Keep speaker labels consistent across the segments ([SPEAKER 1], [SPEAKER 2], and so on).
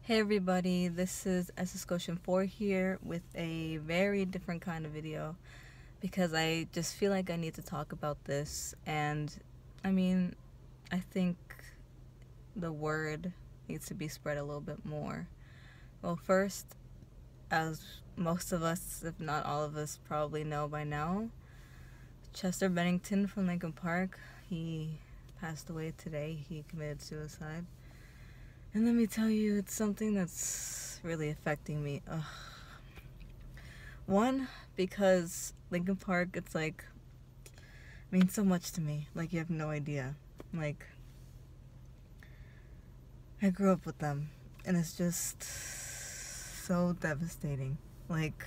[SPEAKER 1] Hey everybody, this is Scotian4 here with a very different kind of video because I just feel like I need to talk about this, and I think the word needs to be spread a little bit more. Well, first, as most of us, if not all of us, probably know by now, Chester Bennington from Lincoln Park, he passed away today. He committed suicide. And let me tell you, it's something that's really affecting me. One, because Lincoln Park, it's like, means so much to me. Like, you have no idea. Like, I grew up with them, and it's just so devastating. Like,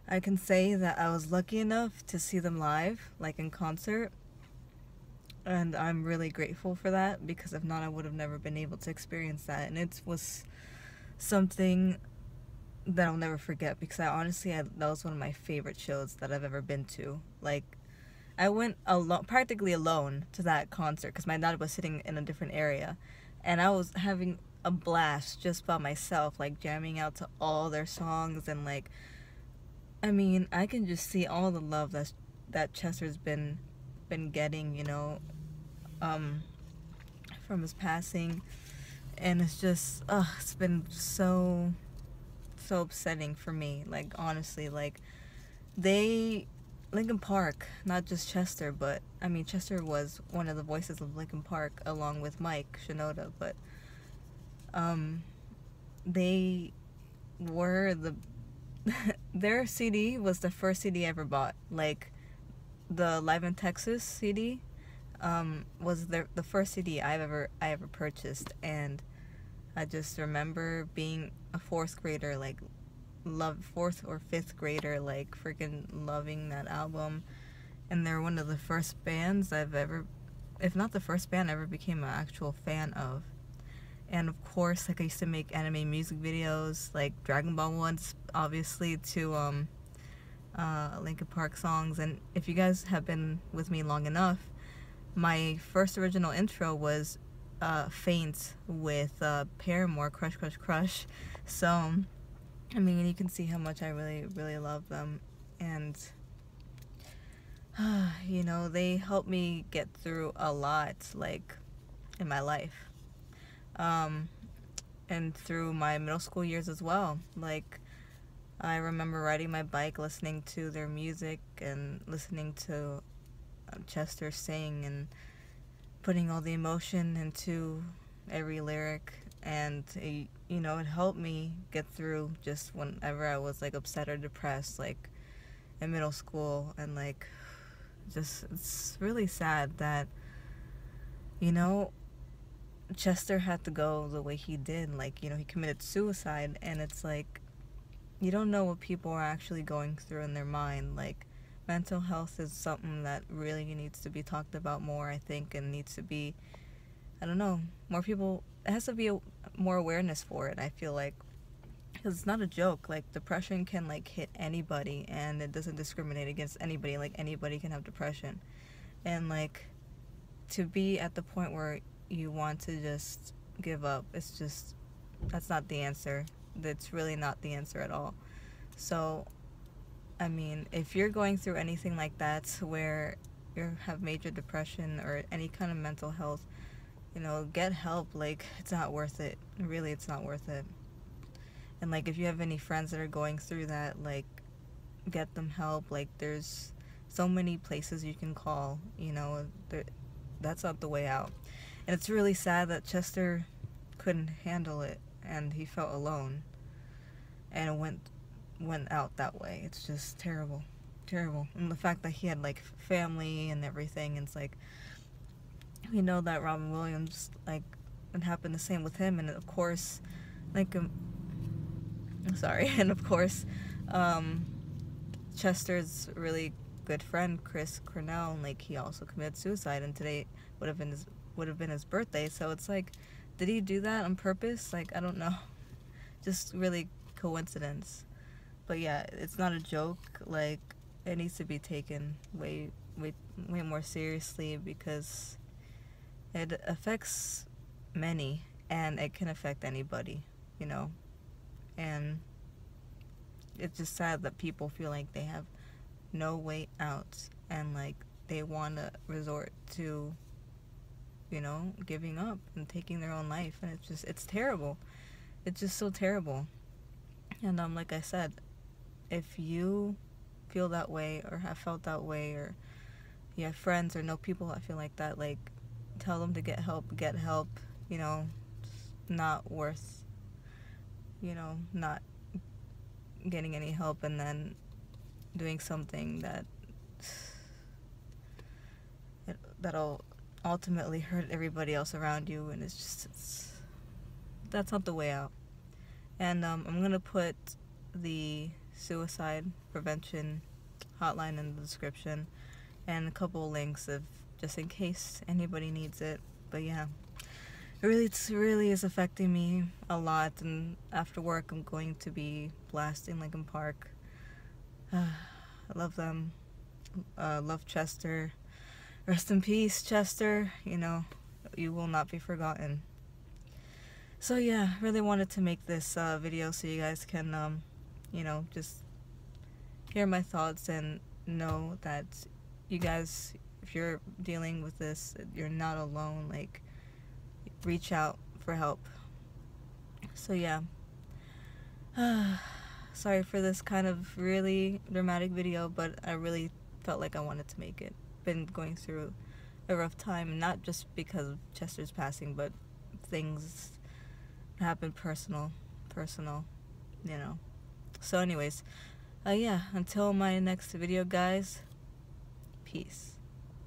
[SPEAKER 1] I can say that I was lucky enough to see them live, like in concert, and I'm really grateful for that, because if not, I would have never been able to experience that. And it was something that I'll never forget, because that was one of my favorite shows that I've ever been to. Like, I went practically alone to that concert, because my dad was sitting in a different area, and I was having a blast just by myself, like jamming out to all their songs. And like, I can just see all the love that Chester's been getting, from his passing. And it's just, it's been so upsetting for me. Like, honestly, like, Lincoln Park, not just Chester, but Chester was one of the voices of Lincoln Park along with Mike Shinoda, but they were their CD was the first CD I ever bought. Like, the Live in Texas CD was the first CD I ever purchased. And I just remember being a fourth grader, like, fourth or fifth grader, like, freaking loving that album. And they're one of the first bands I've ever, if not the first band I ever became an actual fan of. And of course, like, I used to make anime music videos, like Dragon Ball ones, obviously, to Linkin Park songs. And if you guys have been with me long enough, my first original intro was Faint with Paramore, Crush Crush Crush. So you can see how much I really love them. And they helped me get through a lot, like, in my life, and through my middle school years as well. Like, I remember riding my bike, listening to their music and listening to Chester sing, and putting all the emotion into every lyric. And it helped me get through just whenever I was, like, upset or depressed, like, in middle school. And like, just, it's really sad that Chester had to go the way he did. Like, he committed suicide, and it's like, you don't know what people are actually going through in their mind. Like, mental health is something that really needs to be talked about more, I think, and needs to be, I don't know, more people, it has to be more awareness for it, I feel like, because it's not a joke. Like, depression can, like, hit anybody, and it doesn't discriminate against anybody. Like, anybody can have depression. And like, to be at the point where you want to just give up, it's just, that's not the answer. That's really not the answer at all. So if you're going through anything like that, where you have major depression or any kind of mental health, get help. Like, it's not worth it. Really, it's not worth it. And like, if you have any friends that are going through that, like, get them help. Like, there's so many places you can call, that's not the way out. And it's really sad that Chester couldn't handle it, and he felt alone, and it went out that way. It's just terrible. And the fact that he had, like, family and everything, and it's like, we know that Robin Williams, like, it happened the same with him. And of course, like, and of course, Chester's really good friend, Chris Cornell, like, he also committed suicide, and today would have been his birthday. So it's like, did he do that on purpose? Like, I don't know. Just really coincidence. But yeah, it's not a joke. Like, it needs to be taken way more seriously, because it affects many, and it can affect anybody, you know. And it's just sad that people feel like they have no way out, and like they want to resort to, you know, giving up and taking their own life. And it's terrible. It's just so terrible. And like I said, if you feel that way or have felt that way, or you have friends or know people that feel like that, like, tell them to get help. You know, it's not worth, you know, not getting any help and then doing something that'll ultimately hurt everybody else around you. And that's not the way out. And I'm gonna put the suicide prevention hotline in the description, and a couple links of, just in case anybody needs it. But yeah, it really is affecting me a lot. And after work, I'm going to be blasting Linkin Park. I love them. Love Chester. Rest in peace, Chester. You know, you will not be forgotten. So yeah, really wanted to make this video so you guys can, you know, just hear my thoughts and know that you guys, if you're dealing with this, you're not alone. Like, reach out for help. So yeah, sorry for this kind of really dramatic video, but I really felt like I wanted to make it. Been going through a rough time, not just because of Chester's passing, but things happened personal, you know. So anyways, yeah, until my next video, guys, peace.